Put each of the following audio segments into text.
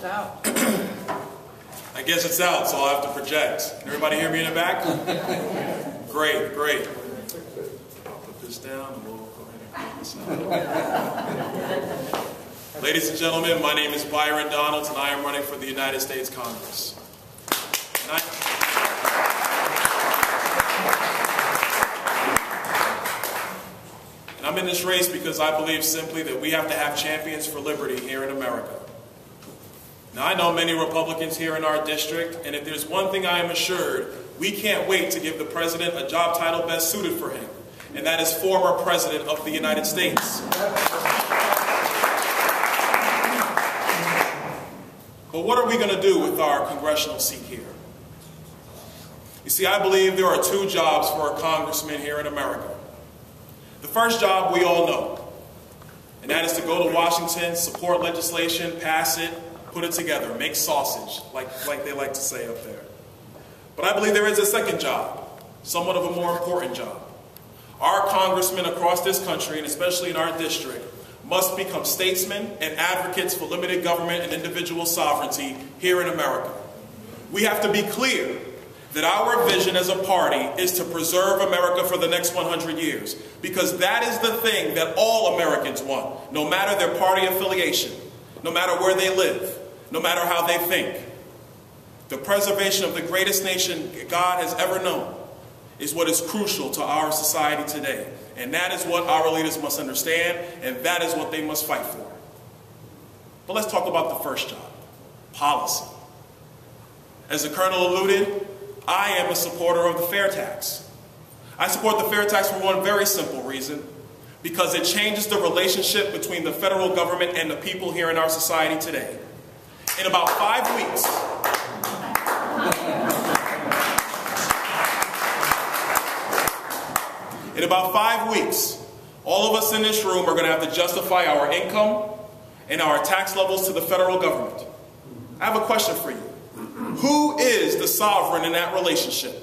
It's out. I guess it's out, so I'll have to project. Can everybody hear me in the back? Great, great. I'll put this down and we'll go ahead and put this out. Ladies and gentlemen, my name is Byron Donalds and I am running for the United States Congress. And I'm in this race because I believe simply that we have to have champions for liberty here in America. Now, I know many Republicans here in our district, and if there's one thing I am assured, we can't wait to give the president a job title best suited for him, and that is former president of the United States. But what are we going to do with our congressional seat here? You see, I believe there are two jobs for a congressman here in America. The first job we all know, and that is to go to Washington, support legislation, pass it, put it together, make sausage, like they like to say up there. But I believe there is a second job, somewhat of a more important job. Our congressmen across this country, and especially in our district, must become statesmen and advocates for limited government and individual sovereignty here in America. We have to be clear that our vision as a party is to preserve America for the next 100 years, because that is the thing that all Americans want, no matter their party affiliation, no matter where they live, no matter how they think. The preservation of the greatest nation God has ever known is what is crucial to our society today. And that is what our leaders must understand, and that is what they must fight for. But let's talk about the first job, policy. As the Colonel alluded, I am a supporter of the fair tax. I support the fair tax for one very simple reason, because it changes the relationship between the federal government and the people here in our society today. In about 5 weeks, all of us in this room are going to have to justify our income and our tax levels to the federal government. I have a question for you. Who is the sovereign in that relationship?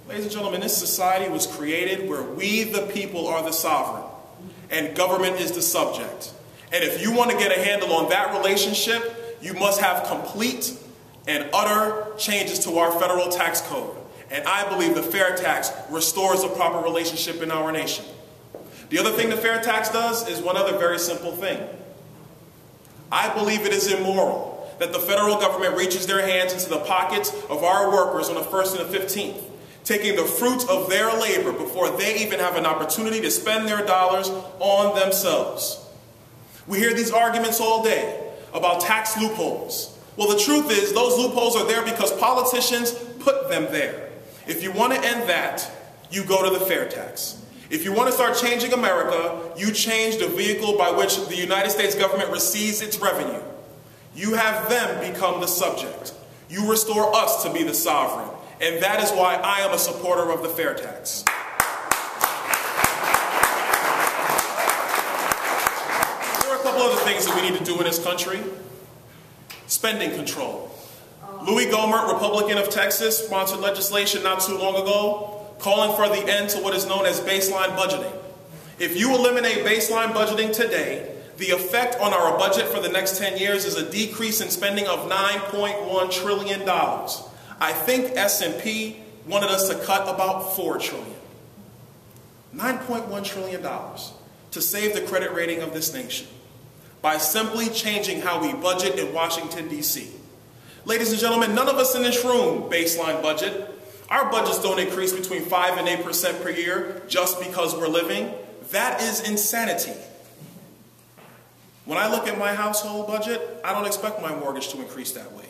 Ladies and gentlemen, this society was created where we, the people, are the sovereign, and government is the subject. And if you want to get a handle on that relationship, you must have complete and utter changes to our federal tax code. And I believe the fair tax restores a proper relationship in our nation. The other thing the fair tax does is one other very simple thing. I believe it is immoral that the federal government reaches their hands into the pockets of our workers on the 1st and the 15th, taking the fruits of their labor before they even have an opportunity to spend their dollars on themselves. We hear these arguments all day about tax loopholes. Well, the truth is those loopholes are there because politicians put them there. If you want to end that, you go to the fair tax. If you want to start changing America, you change the vehicle by which the United States government receives its revenue. You have them become the subject. You restore us to be the sovereign. And that is why I am a supporter of the fair tax. There are a couple other things that we need to do in this country. Spending control. Louis Gohmert, Republican of Texas, sponsored legislation not too long ago calling for the end to what is known as baseline budgeting. If you eliminate baseline budgeting today, the effect on our budget for the next 10 years is a decrease in spending of $9.1 trillion. I think S&P wanted us to cut about $4 trillion. $9.1 trillion to save the credit rating of this nation by simply changing how we budget in Washington, D.C. Ladies and gentlemen, none of us in this room baseline budget. Our budgets don't increase between 5% and 8% per year just because we're living. That is insanity. When I look at my household budget, I don't expect my mortgage to increase that way.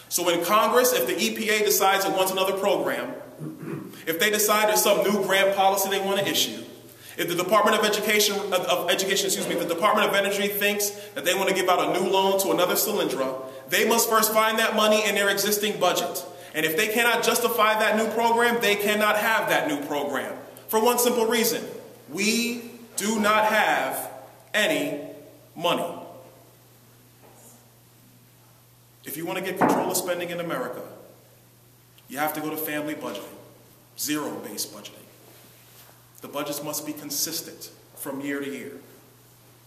So in Congress, if the EPA decides it wants another program, if they decide there's some new grant policy they want to issue, if the Department of Education, the Department of Energy thinks that they want to give out a new loan to another Solyndra, they must first find that money in their existing budget. And if they cannot justify that new program, they cannot have that new program. For one simple reason, we do not have any money. If you want to get control of spending in America, you have to go to family budgeting, zero-based budgeting. The budgets must be consistent from year to year.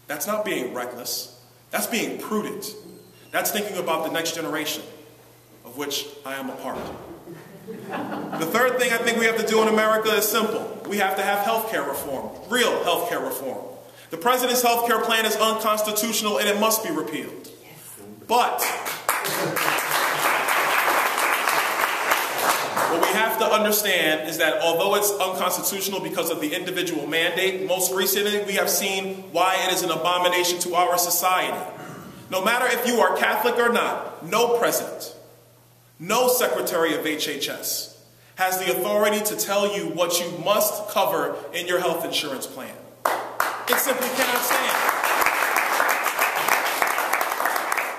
That's not being reckless. That's being prudent. That's thinking about the next generation, of which I am a part. The third thing I think we have to do in America is simple. We have to have health care reform, real health care reform. The president's health care plan is unconstitutional and it must be repealed. But what we have to understand is that although it's unconstitutional because of the individual mandate, most recently we have seen why it is an abomination to our society. No matter if you are Catholic or not, no president, no secretary of HHS has the authority to tell you what you must cover in your health insurance plan. It simply cannot stand.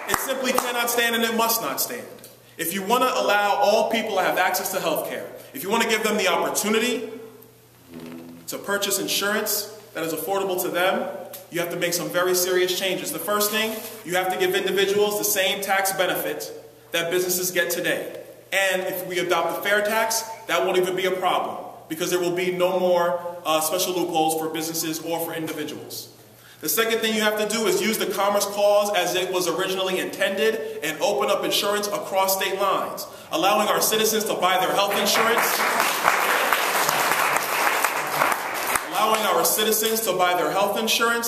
It simply cannot stand and it must not stand. If you want to allow all people to have access to health care, if you want to give them the opportunity to purchase insurance that is affordable to them, you have to make some very serious changes. The first thing, you have to give individuals the same tax benefit that businesses get today. And if we adopt the fair tax, that won't even be a problem because there will be no more special loopholes for businesses or for individuals. The second thing you have to do is use the Commerce Clause as it was originally intended and open up insurance across state lines, allowing our citizens to buy their health insurance,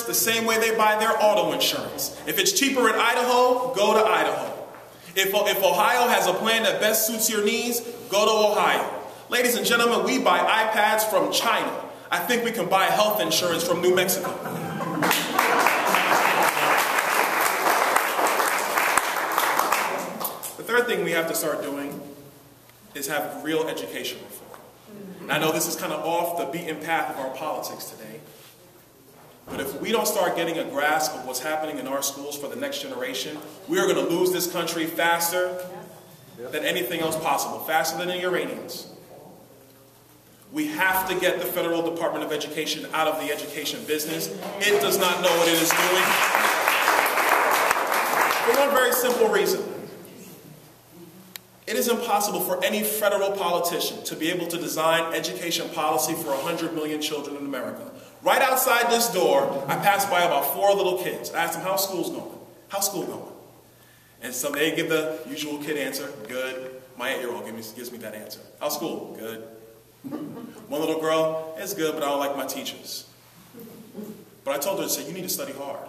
the same way they buy their auto insurance. If it's cheaper in Idaho, go to Idaho. If Ohio has a plan that best suits your needs, go to Ohio. Ladies and gentlemen, we buy iPads from China. I think we can buy health insurance from New Mexico. The third thing we have to start doing is have real education reform. And I know this is kind of off the beaten path of our politics today, but if we don't start getting a grasp of what's happening in our schools for the next generation, we are going to lose this country faster than anything else possible, faster than the Iranians. We have to get the Federal Department of Education out of the education business. It does not know what it is doing. For one very simple reason. It is impossible for any federal politician to be able to design education policy for 100 million children in America. Right outside this door, I passed by about 4 little kids. I asked them, how's school's going? How's school going? And so they give the usual kid answer, good. My 8-year-old gives me that answer. How's school? Good. One little girl, it's good, but I don't like my teachers. But I told her, to say, you need to study hard.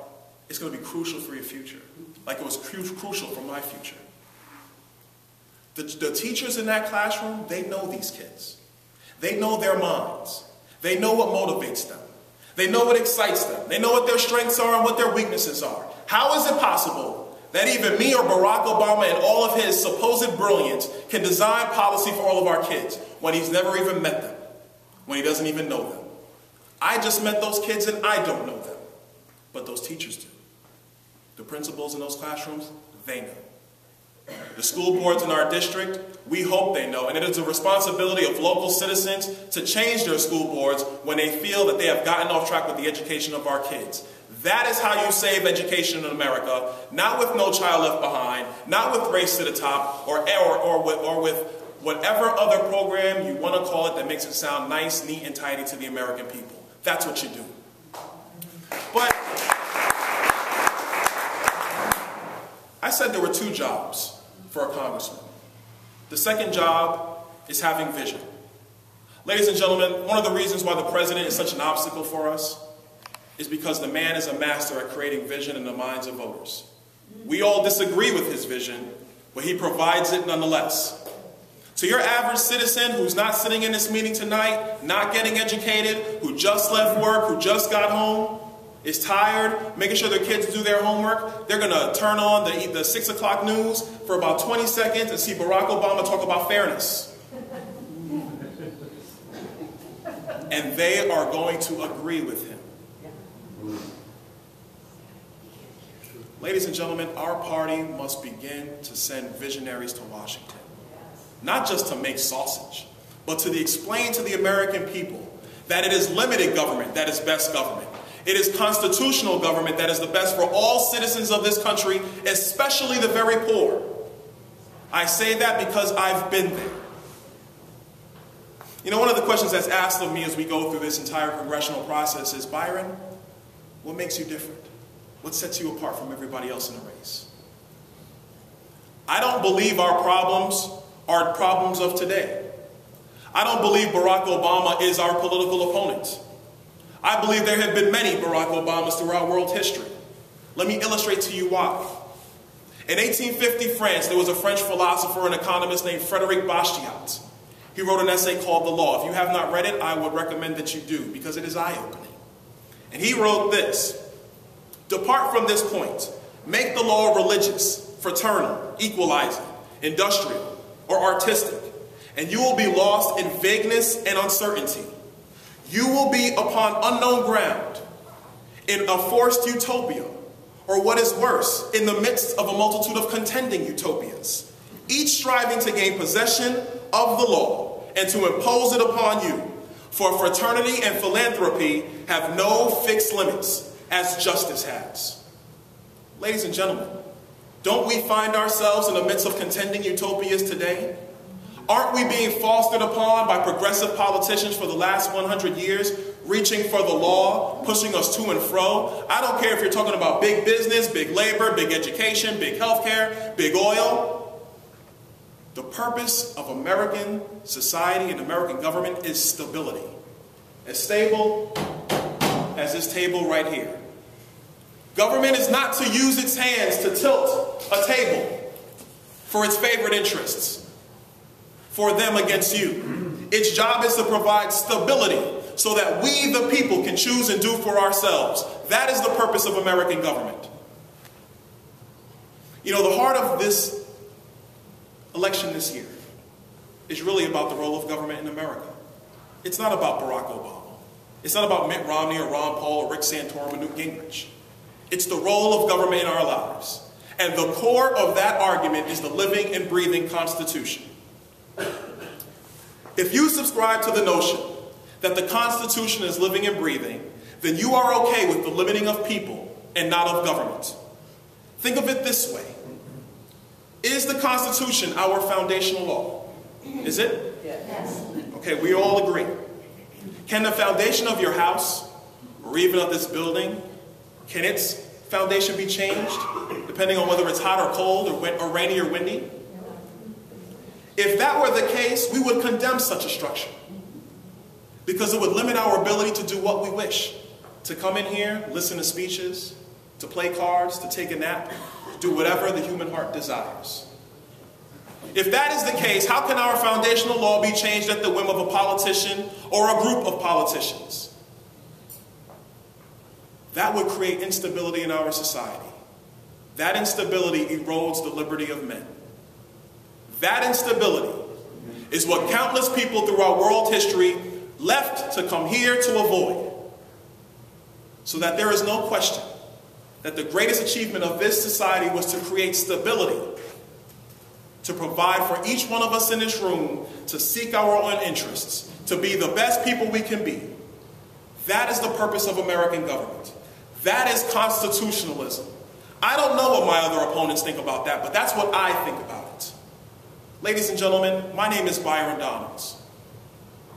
It's going to be crucial for your future, like it was crucial for my future. The teachers in that classroom, they know these kids. They know their minds. They know what motivates them. They know what excites them. They know what their strengths are and what their weaknesses are. How is it possible that even me or Barack Obama and all of his supposed brilliance can design policy for all of our kids when he's never even met them, when he doesn't even know them? I just met those kids and I don't know them, but those teachers do. The principals in those classrooms, they know. The school boards in our district, we hope they know, and it is a responsibility of local citizens to change their school boards when they feel that they have gotten off track with the education of our kids. That is how you save education in America, not with No Child Left Behind, not with Race to the Top, or with whatever other program you want to call it that makes it sound nice, neat, and tidy to the American people. That's what you do. But I said there were 2 jobs for a congressman. The second job is having vision. Ladies and gentlemen, one of the reasons why the president is such an obstacle for us is because the man is a master at creating vision in the minds of voters. We all disagree with his vision, but he provides it nonetheless. To your average citizen who's not sitting in this meeting tonight, not getting educated, who just left work, who just got home, is tired, making sure their kids do their homework, they're going to turn on the 6 o'clock news for about 20 seconds and see Barack Obama talk about fairness. And they are going to agree with him. Ladies and gentlemen, our party must begin to send visionaries to Washington. Not just to make sausage, but to explain to the American people that it is limited government that is best government. It is constitutional government that is the best for all citizens of this country, especially the very poor. I say that because I've been there. You know, one of the questions that's asked of me as we go through this entire congressional process is, Byron, what makes you different? What sets you apart from everybody else in the race? I don't believe our problems are problems of today. I don't believe Barack Obama is our political opponent. I believe there have been many Barack Obamas throughout world history. Let me illustrate to you why. In 1850 France, there was a French philosopher and economist named Frédéric Bastiat. He wrote an essay called The Law. If you have not read it, I would recommend that you do, because it is eye-opening. And he wrote this: "Depart from this point. Make the law religious, fraternal, equalizing, industrial, or artistic, and you will be lost in vagueness and uncertainty. You will be upon unknown ground, in a forced utopia, or what is worse, in the midst of a multitude of contending utopias, each striving to gain possession of the law and to impose it upon you. For fraternity and philanthropy have no fixed limits, as justice has." Ladies and gentlemen, don't we find ourselves in the midst of contending utopias today? Aren't we being fostered upon by progressive politicians for the last 100 years, reaching for the law, pushing us to and fro? I don't care if you're talking about big business, big labor, big education, big healthcare, big oil. The purpose of American society and American government is stability. As stable as this table right here. Government is not to use its hands to tilt a table for its favorite interests, for them against you. Its job is to provide stability so that we, the people, can choose and do for ourselves. That is the purpose of American government. You know, the heart of this election this year is really about the role of government in America. It's not about Barack Obama. It's not about Mitt Romney or Ron Paul or Rick Santorum or Newt Gingrich. It's the role of government in our lives. And the core of that argument is the living and breathing Constitution. If you subscribe to the notion that the Constitution is living and breathing, then you are okay with the limiting of people and not of government. Think of it this way. Is the Constitution our foundational law? Is it? Yes. Okay, we all agree. Can the foundation of your house, or even of this building, can its foundation be changed, depending on whether it's hot or cold, or rainy or windy? If that were the case, we would condemn such a structure, because it would limit our ability to do what we wish, to come in here, listen to speeches, to play cards, to take a nap, do whatever the human heart desires. If that is the case, how can our foundational law be changed at the whim of a politician or a group of politicians? That would create instability in our society. That instability erodes the liberty of men. That instability is what countless people throughout world history left to come here to avoid. So that there is no question that the greatest achievement of this society was to create stability, to provide for each one of us in this room, to seek our own interests, to be the best people we can be. That is the purpose of American government. That is constitutionalism. I don't know what my other opponents think about that, but that's what I think about it. Ladies and gentlemen, my name is Byron Donalds,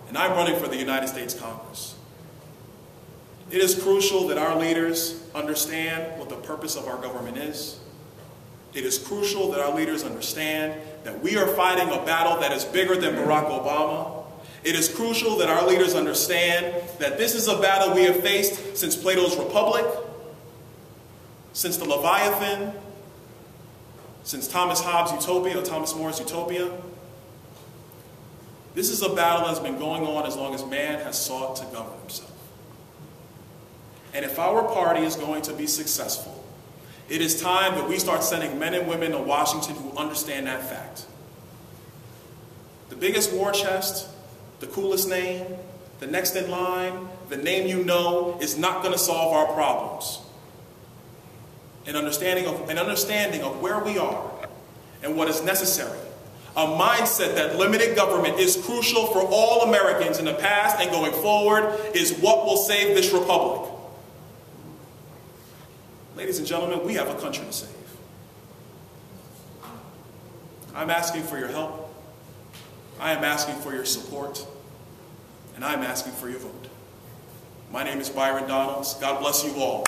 and I'm running for the United States Congress. It is crucial that our leaders understand what the purpose of our government is. It is crucial that our leaders understand that we are fighting a battle that is bigger than Barack Obama. It is crucial that our leaders understand that this is a battle we have faced since Plato's Republic, since the Leviathan, since Thomas Hobbes' Utopia, or Thomas More's Utopia. This is a battle that's been going on as long as man has sought to govern himself. And if our party is going to be successful, it is time that we start sending men and women to Washington who understand that fact. The biggest war chest, the coolest name, the next in line, the name you know, is not going to solve our problems. An understanding of where we are and what is necessary. A mindset that limited government is crucial for all Americans in the past and going forward is what will save this republic. Ladies and gentlemen, we have a country to save. I'm asking for your help. I am asking for your support. And I'm asking for your vote. My name is Byron Donalds. God bless you all.